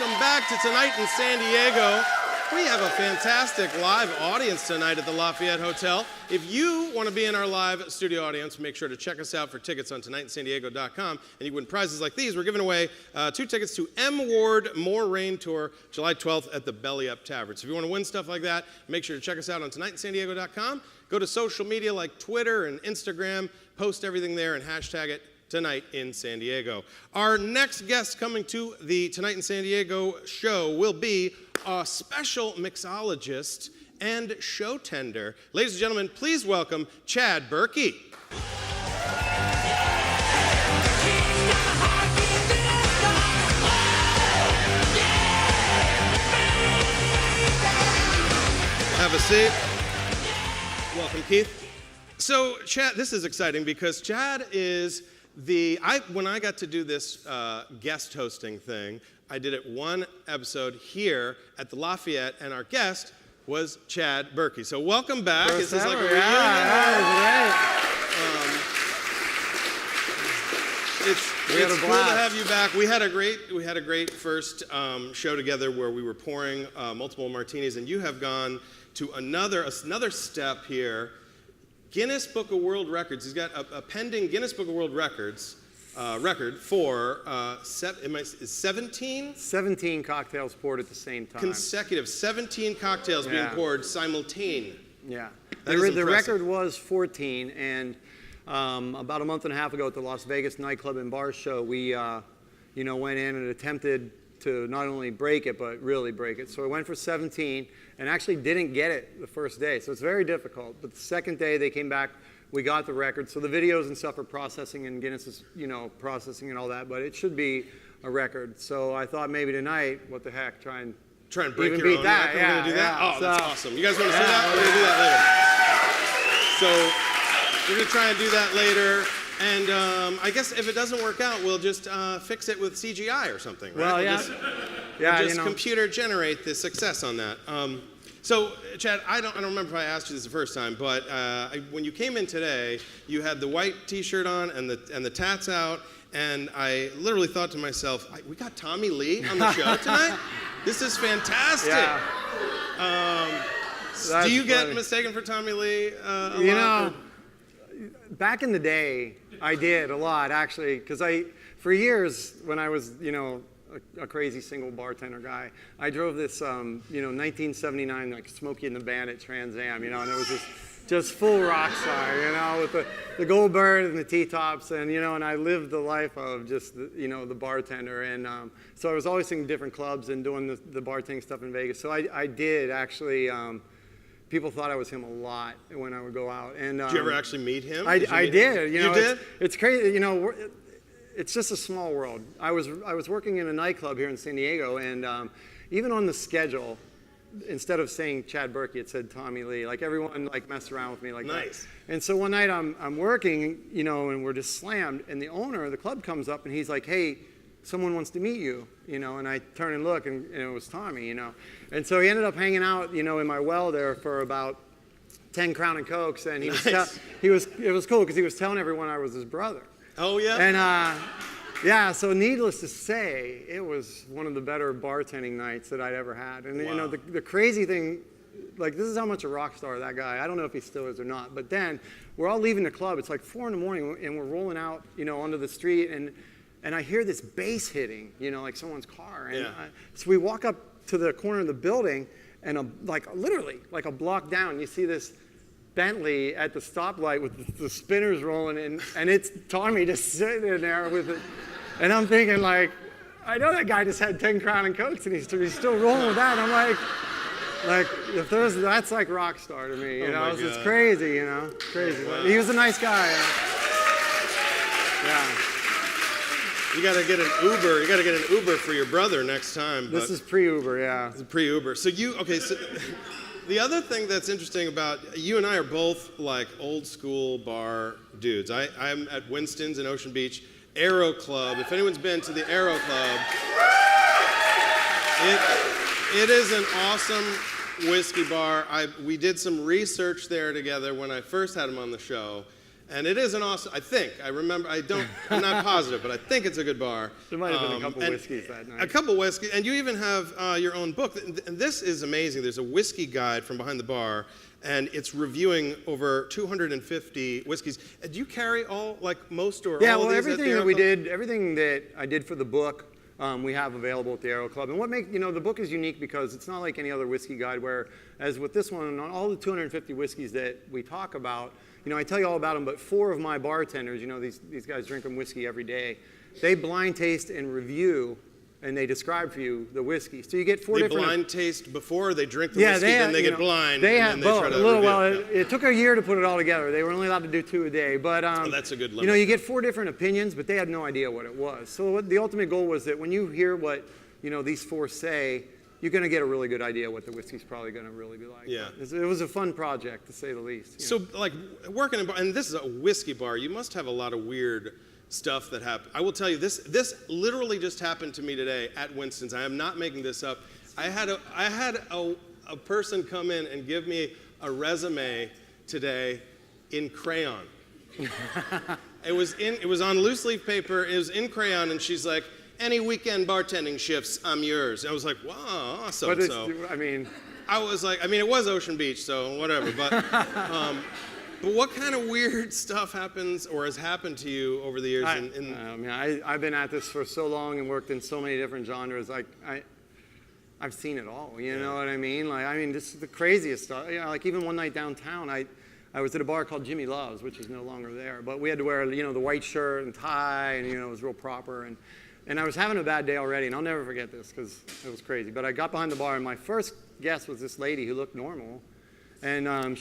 welcome back to Tonight in San Diego. We have a fantastic live audience tonight at the Lafayette Hotel. If you want to be in our live studio audience, make sure to check us out for tickets on tonightsinsandiego.com. And you win prizes like these. We're giving away 2 tickets to M. Ward More Rain Tour, July 12th at the Belly Up Tavern. So if you want to win stuff like that, make sure to check us out on tonightsinsandiego.com. Go to social media like Twitter and Instagram, post everything there, and hashtag it Tonight in San Diego. Our next guest coming to the Tonight in San Diego show will be a special mixologist and show tender. Ladies and gentlemen, please welcome Chad Berkey. Have a seat. Welcome, Keith. So, Chad, this is exciting because Chad is when I got to do this guest hosting thing, I did it one episode here at the Lafayette, and our guest was Chad Berkey. So welcome back. This is like a reunion. It's cool to have you back. We had a great first show together where we were pouring multiple martinis, and you have gone to another step here. Guinness Book of World Records. He's got a pending Guinness Book of World Records record for 17? 17 cocktails poured at the same time. Consecutive, 17 cocktails being poured simultaneously. Yeah. The record was 14, and about a month and a half ago at the Las Vegas Nightclub and Bar Show, we went in and attempted to not only break it, but really break it. So I went for 17 and actually didn't get it the first day. So it's very difficult. But the second day they came back, we got the record. So the videos and stuff are processing, and Guinness is, processing and all that, but it should be a record. So I thought maybe tonight, what the heck, try and break even your beat own that. record. We're going to do that? Oh, so, that's awesome. You guys want to see that? We're going to do that later. So we're going to try and do that later. And I guess if it doesn't work out, we'll just fix it with CGI or something, right? Well, We'll just computer generate the success on that. So, Chad, I don't remember if I asked you this the first time, but when you came in today, you had the white T-shirt on and the tats out, and I literally thought to myself, we got Tommy Lee on the show tonight? This is fantastic. Yeah. Do you get mistaken for Tommy Lee a lot? Back in the day, I did a lot, actually, because for years, when I was, a crazy single bartender guy, I drove this, 1979, like Smokey and the Bandit Trans Am, and it was just full rock star, with the gold bird and the T-tops, and, and I lived the life of just, the bartender, and so I was always in different clubs and doing the bartending stuff in Vegas, so I did actually, people thought I was him a lot when I would go out. And did you ever actually meet him? I did. You did? It's crazy. It's just a small world. I was working in a nightclub here in San Diego, and even on the schedule, instead of saying Chad Berkey, it said Tommy Lee. Like everyone messed around with me like nice. That. And so one night I'm working, and we're just slammed, and the owner of the club comes up and he's like, "Hey, someone wants to meet you," and I turn and look, and it was Tommy, And so he ended up hanging out, in my well there for about 10 Crown and Cokes, and it was cool because he was telling everyone I was his brother. Oh, yeah? And, so needless to say, it was one of the better bartending nights that I'd ever had. And, wow. The crazy thing, this is how much a rock star that guy, I don't know if he still is or not, but then we're all leaving the club. It's like 4 in the morning, and we're rolling out, onto the street, and I hear this bass hitting, like someone's car. And so we walk up to the corner of the building, and literally, a block down, you see this Bentley at the stoplight with the spinners rolling, and it's Tommy just sitting in there with it. And I'm thinking, I know that guy just had 10 Crown and Cokes, and he's still rolling with that. And I'm that's like rock star to me, It's just crazy, crazy. Wow. He was a nice guy. Yeah. You got to get an Uber. You got to get an Uber for your brother next time. This is pre-Uber, yeah. This is pre-Uber. So the other thing that's interesting about you and I are both old school bar dudes. I'm at Winston's in Ocean Beach, Aero Club. If anyone's been to the Aero Club, it is an awesome whiskey bar. We did some research there together when I first had him on the show. And it is an awesome, I'm not positive, but I think it's a good bar. There might have been a couple whiskeys that night. A couple whiskeys, and you even have your own book. And this is amazing. There's a whiskey guide from behind the bar, and it's reviewing over 250 whiskeys. Do you carry all, like most or all of these everything at the that we Aero Club? did, everything that I did for the book, we have available at the Aero Club. And what makes, the book is unique because it's not like any other whiskey guide where, as with this one, on all the 250 whiskeys that we talk about, I tell you all about them, but 4 of my bartenders, these guys drink whiskey every day, they blind taste and review, and they describe for you the whiskey. So you get 4 different... They blind taste before they drink the whiskey, then they get blind, they and then they try to review. Well, it took a year to put it all together. They were only allowed to do 2 a day, but... that's a good limit. You get 4 different opinions, but they had no idea what it was. So the ultimate goal was that when you hear what, these 4 say, you're going to get a really good idea what the whiskey's probably going to really be like. Yeah. It was a fun project, to say the least. So, like, working in a bar, and this is a whiskey bar, you must have a lot of weird stuff that happened. I will tell you, this literally just happened to me today at Winston's. I am not making this up. I had a person come in and give me a resume today in crayon. It was on loose leaf paper, it was in crayon, and she's like, any weekend bartending shifts, I'm yours. And I was like, wow, awesome. I was like, it was Ocean Beach, so whatever. But what kind of weird stuff happens or has happened to you over the years? I've been at this for so long and worked in so many different genres. I've seen it all. You know what I mean? This is the craziest stuff. Like even one night downtown, I was at a bar called Jimmy Love's, which is no longer there. But we had to wear, the white shirt and tie, and it was real proper. And I was having a bad day already, and I'll never forget this because it was crazy. But I got behind the bar, and my first guest was this lady who looked normal. And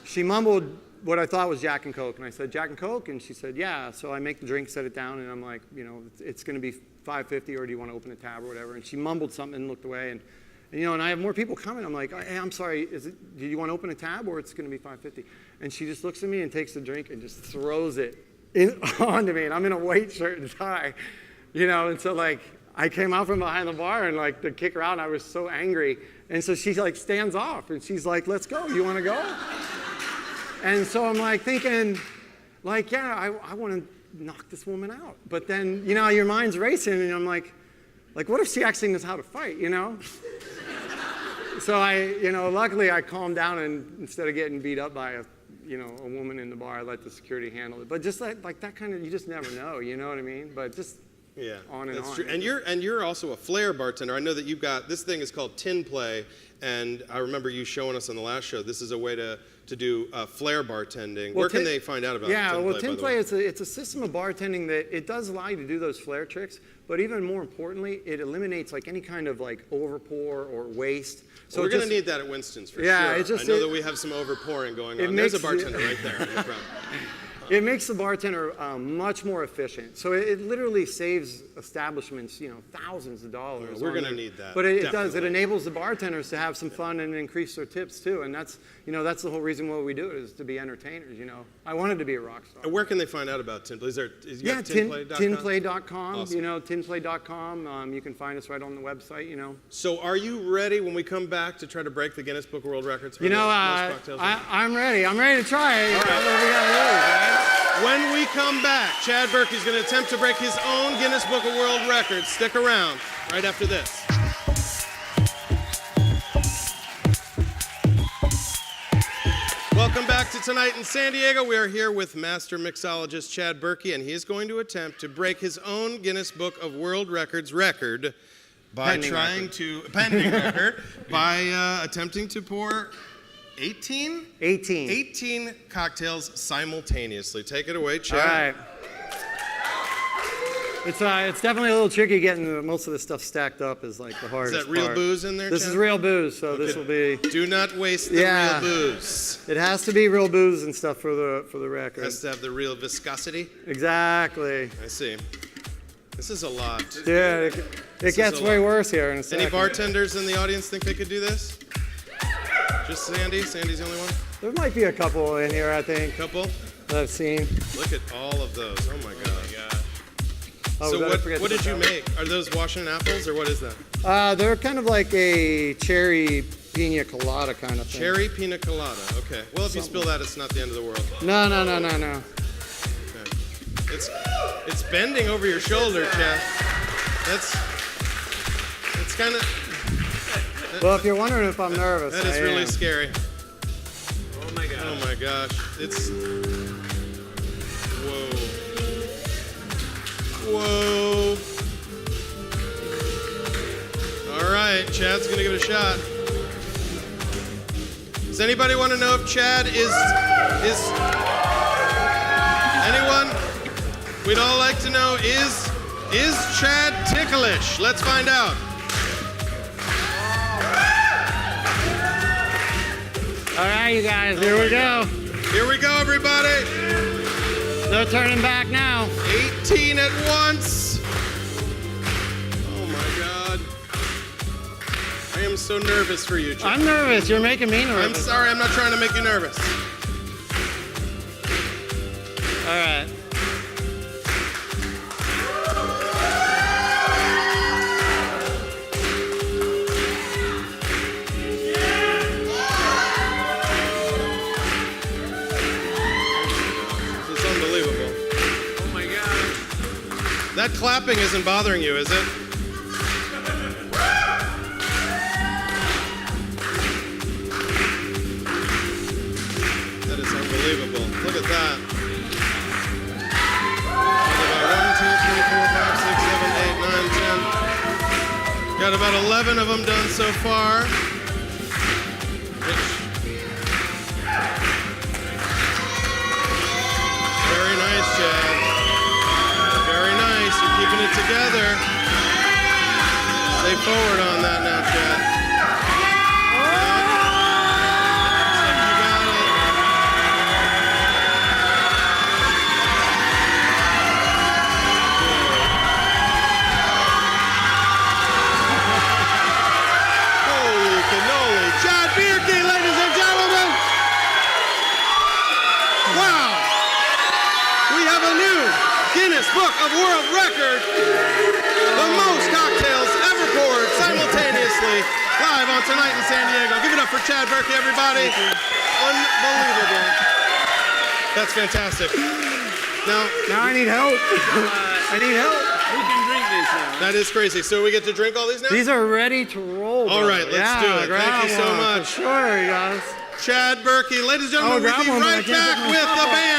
she mumbled what I thought was Jack and Coke. And I said, Jack and Coke? And she said, yeah. So I make the drink, set it down, and I'm like, it's going to be $5.50, or do you want to open a tab or whatever? And she mumbled something and looked away. And I have more people coming. I'm like, hey, I'm sorry, do you want to open a tab, or it's going to be $5.50? And she just looks at me and takes the drink and just throws it onto me, and I'm in a white shirt and tie, and so I came out from behind the bar and to kick her out, and I was so angry, and so she stands off, and she's like, let's go, you want to go? And so I'm thinking, yeah, I want to knock this woman out, but then, your mind's racing, and I'm like, what if she actually knows how to fight, So luckily I calmed down, and instead of getting beat up by a woman in the bar, I let the security handle it. But just like that kind of, you just never know, you know what I mean? But just on and on. True. And you're also a flair bartender. I know that you've got, this thing is called Tin Play, and I remember you showing us on the last show, this is a way to do flair bartending. Where can they find out about Tin Play? Tin Play, it's a system of bartending that it does allow you to do those flair tricks, but even more importantly, it eliminates any kind of overpour or waste. So we're going to need that at Winston's for sure. I know that we have some overpouring going on. There's a bartender right there. No problem. It makes the bartender much more efficient. So it literally saves establishments, thousands of dollars. We're going to need that. But it does. It enables the bartenders to have some fun and increase their tips too. And that's the whole reason why we do it, is to be entertainers. I wanted to be a rock star. And where can they find out about Tin Play? Tinplay.com. Awesome. Tinplay.com. You can find us right on the website. So are you ready when we come back to try to break the Guinness Book of World Records? I'm ready. I'm ready to try it. All right. What we gotta do, right? When we come back, Chad Berkey's going to attempt to break his own Guinness Book of World Records. Stick around right after this. Welcome back to Tonight in San Diego. We are here with master mixologist Chad Berkey, and he is going to attempt to break his own Guinness Book of World Records record by attempting to pour 18 cocktails simultaneously. Take it away, Chad. All right. It's definitely a little tricky getting most of this stuff stacked up is the hardest Is that real part. booze in there, This Chad? is real booze, so this will be... Do not waste the real booze. It has to be real booze and stuff for the record. It has to have the real viscosity. Exactly. I see. This is a lot. Yeah, it gets way worse here in a second. Any bartenders in the audience think they could do this? Just Sandy? Sandy's the only one? There might be a couple in here, I think. Couple? That I've seen. Look at all of those. Oh my God. Oh, So I forget what to did put you that make? Are those Washington apples or what is that? They're kind of like a cherry pina colada kind of thing. Cherry pina colada. Okay. Well, if you spill that, it's not the end of the world. No. Okay. It's bending over your shoulder, Chad. It's kind of. Well, if you're wondering if I'm nervous, That is I really am. scary. Oh my god. Oh my gosh. It's. Whoa. All right, Chad's gonna give it a shot. Does anybody want to know if Chad is anyone? We'd all like to know, is Chad ticklish? Let's find out. All right, you guys, here we go. Here we go, everybody. No turning back now. 18 at once. Oh my God. I am so nervous for you, Chad. I'm nervous. You're making me I'm nervous. sorry, I'm not trying to make you nervous. All right. This is unbelievable. Oh my god. That clapping isn't bothering you, is it? That is unbelievable. Look at that. Got about 11 of them done so far. Very nice, Chad. Very nice. You're keeping it together. Stay forward on that now, Chad. You got it. Holy cannoli. Chad Berkey, ladies and gentlemen. Wow. We have a new Guinness Book of World Record. The most cocktails ever poured simultaneously live on Tonight in San Diego. Give it up for Chad Berkey, everybody. Unbelievable. That's fantastic. Now I need help. I need help. We can drink this now. That is crazy. So we get to drink all these now? These are ready to roll. All right, brother. let's do it. grab Thank you so one, much. For sure, you guys. Chad Berkey. Ladies and gentlemen, grab we'll be one, but I right can't back get my with the phone. band.